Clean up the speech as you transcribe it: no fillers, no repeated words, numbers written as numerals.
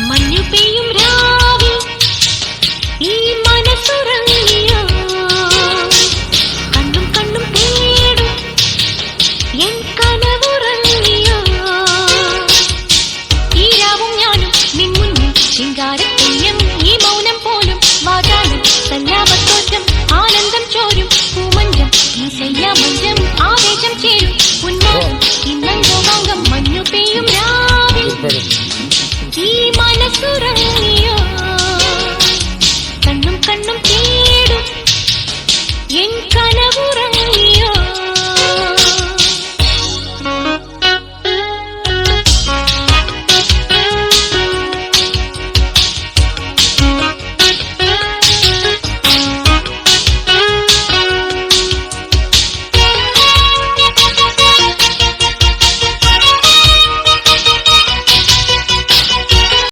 മഞ്ഞു പെയ്യും രാവിൽ ഈ മനസ്സുറങ്ങിയോ കണ്ണും കണ്ണും തേടും എൻ കനവുറങ്ങിയോ ഈ രാവും ഞാനും നിൻ മുന്നിൽ ശൃംഗാരത്തെയ്യം ഈ മൗനം പോലും വാചാലം സല്ലാപത്തോറ്റം ആനന്ദം ചോരും പൂമഞ്ചം ഈ ശയ്യാമഞ്ചം ആവേശം ചേരും ഉന്മാദം ഇന്നംഗോമാംഗം മഞ്ഞു പെയ്യും രാവിൽ ഈ മനസ്സുറങ്ങി